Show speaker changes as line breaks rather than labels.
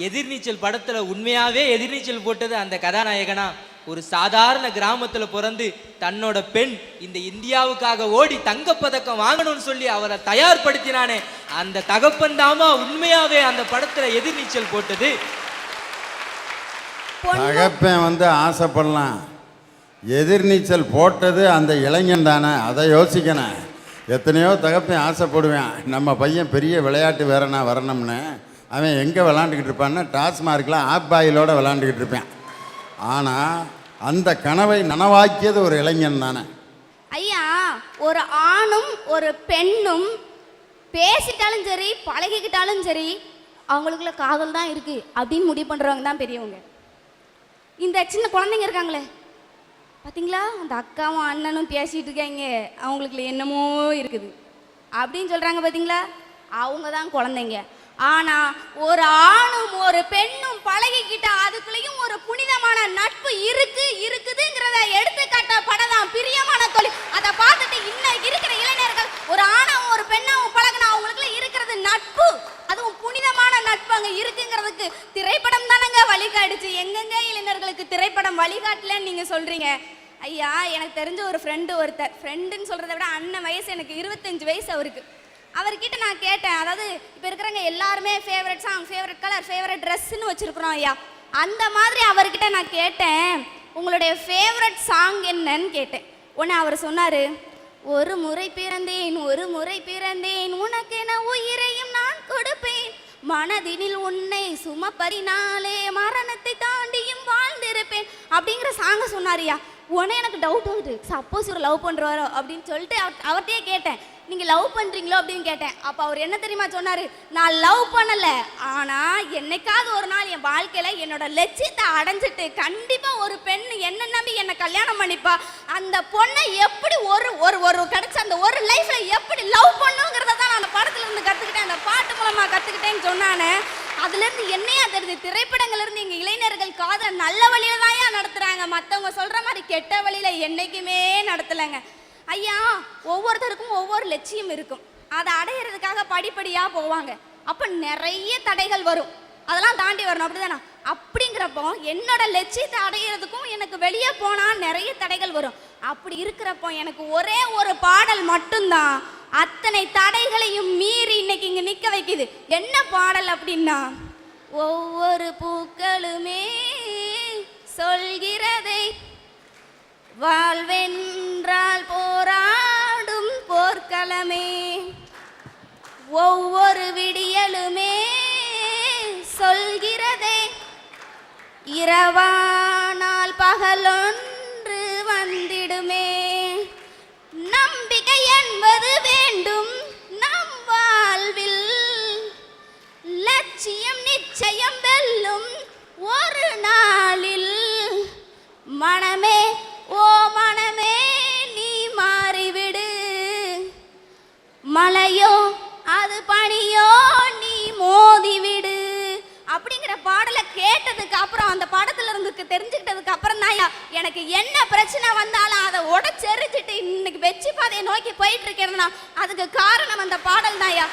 எதிர்நீச்சல் படத்துல உண்மையாவே எதிர்நீச்சல் போட்டது அந்த கதாநாயகனா? ஒரு சாதாரண கிராமத்துல பிறந்து தன்னோட பெண் இந்த இந்தியாவுக்காக ஓடி தங்கப்பதக்கம் வாங்கணும்னு சொல்லி அவரை தயார்படுத்தினானே, அந்த தகப்பன் தாமா உண்மையாவே அந்த படத்துல எதிர்நீச்சல் போட்டது.
தகப்பன் ஆசைப்படலாம், எதிர்நீச்சல் போட்டது அந்த இளைஞன் தானே, அதை யோசிக்கணும். எத்தனையோ தகப்பன் ஆசைப்படுவேன், நம்ம பையன் பெரிய விளையாட்டு வீரனா வரணும்னு. அவன் எங்கே விளாண்டுக்கிட்டு இருப்பான்னா டாஸ்மார்க்கில் ஆப்பாயிலோடு விளாண்டுக்கிட்டு இருப்பேன். ஆனால் அந்த கனவை நனவாக்கியது ஒரு இளைஞன் தானே.
ஐயா, ஒரு ஆணும் ஒரு பெண்ணும் பேசிட்டாலும் சரி பழகிக்கிட்டாலும் சரி அவங்களுக்குள்ள காதல் தான் இருக்குது அப்படின்னு முடிவு பண்ணுறவங்க தான் பெரியவங்க. இந்த சின்ன குழந்தைங்க இருக்காங்களே பார்த்தீங்களா, அந்த அக்காவும் அண்ணனும் பேசிகிட்டு இருக்காங்க, அவங்களுக்குள்ள என்னமோ இருக்குது அப்படின்னு சொல்கிறாங்க பார்த்தீங்களா, அவங்க தான் குழந்தைங்க. ஆனால் ஒரு ஆணும் ஒரு பெண்ணும் பழகிக்கிட்டா அதுக்குள்ளேயும் ஒரு புனிதமான நட்பு இருக்குதுங்கிறத எடுத்துக்காட்ட படம் தான் பிரியமான தொழில். அதை பார்த்துட்டு இன்னைக்கு இருக்கிற இளைஞர்கள் ஒரு ஆணாவும் ஒரு பெண்ணாவும் பழகினா அவங்களுக்குள்ள இருக்கிறது நட்பு, அதுவும் புனிதமான நட்பு அங்கே இருக்குங்கிறதுக்கு திரைப்படம் தானங்க வழிகாட்டுச்சு. எங்கெங்க இளைஞர்களுக்கு திரைப்படம் வழிகாட்டலன்னு நீங்கள் சொல்கிறீங்க? ஐயா, எனக்கு தெரிஞ்ச ஒரு ஃப்ரெண்டுன்னு சொல்கிறத விட அண்ணன் வயசு, எனக்கு 25 வயசு அவருக்கு. அவர்கிட்ட நான் கேட்டேன், அதாவது இப்போ இருக்கிறவங்க எல்லாருமே favourite song, favourite colour, favourite ட்ரெஸ்ன்னு வச்சுருக்குறோம் ஐயா. அந்த மாதிரி அவர்கிட்ட நான் கேட்டேன், உங்களுடைய ஃபேவரட் சாங் என்னன்னு கேட்டேன். உடனே அவர் சொன்னார், ஒரு முறை பிறந்தேன் உனக்கென உயிரையும் நான் கொடுப்பேன், மனதினில் உன்னை சுமப்பறினாலே மரணத்தை தாண்டியும் வாழ்ந்திருப்பேன் அப்படிங்கிற சாங்க சொன்னாரியா. உடனே எனக்கு டவுட் வருது, சப்போஸ் ஒரு லவ் பண்ணுறாரோ அப்படின்னு சொல்லிட்டு அவர்கிட்டயே கேட்டேன், நீங்கள் லவ் பண்ணுறீங்களோ அப்படின்னு கேட்டேன். அப்போ அவர் என்ன தெரியுமா சொன்னார், நான் லவ் பண்ணலை, ஆனால் என்னைக்காவது ஒரு நாள் என் வாழ்க்கையில் என்னோட லட்சியத்தை அடைஞ்சிட்டு கண்டிப்பாக ஒரு பெண் என்ன நம்பி என்னை கல்யாணம் பண்ணிப்பா, அந்த பொண்ணை எப்படி ஒரு ஒரு ஒரு கிடைச்ச அந்த ஒரு லைஃப்பில் எப்படி லவ் பண்ணுங்கிறத தான் நான் அந்த படத்துல இருந்து கற்றுக்கிட்டேன், அந்த பாட்டு மூலமாக கற்றுக்கிட்டேன்னு சொன்னானே. அதுலேருந்து என்னையா தெரியுது, திரைப்படங்கள்லேருந்து எங்கள் இளைஞர்கள் காதலை நல்ல வழியில தான் நடத்துகிறாங்க, மற்றவங்க சொல்கிற மாதிரி கெட்ட வழியில் என்றைக்குமே நடத்தலைங்க. ஐயா, ஒவ்வொருத்தருக்கும் ஒவ்வொரு லட்சியம் இருக்கும், அதை அடையிறதுக்காக படிப்படியாக போவாங்க. அப்போ நிறைய தடைகள் வரும், அதெல்லாம் தாண்டி வரணும், அப்படிதானே? அப்படிங்கிறப்போ என்னோட லட்சியத்தை அடையிறதுக்கும் எனக்கு வெளியே போனால் நிறைய தடைகள் வரும். அப்படி இருக்கிறப்போ எனக்கு ஒரே ஒரு பாடல் மட்டும்தான் அத்தனை தடைகளையும் மீறி இன்னைக்கு இங்கே நிற்க வைக்குது. என்ன பாடல் அப்படின்னா, ஒவ்வொரு பூக்களுமே சொல்கிறதை வாழ்வென்றால் போராடும் போர்க்களமே, ஒவ்வொரு விடியலுமே சொல்கிறதே இரவானால் பகலொன்று வந்திடுமே, நம்பிக்கை என்பது வேண்டும் நம் வாழ்வில், லட்சியம் நிச்சயம் வெல்லும் ஒரு நாளில், மனமே ஓ மனமே நீ மாறிவிடு, மலையோ அது பனியோ நீ மோதிவிடு அப்படிங்கிற பாடலை கேட்டதுக்கு அப்புறம், அந்த படத்துல இருந்து தெரிஞ்சுக்கிட்டதுக்கு அப்புறம் தான் எனக்கு என்ன பிரச்சனை வந்தாலும் அதை உடச்செறிஞ்சிட்டு இன்னைக்கு வெற்றி பாதையை நோக்கி போயிட்டு இருக்கேன்னா அதுக்கு காரணம் அந்த பாடல் தான்யா.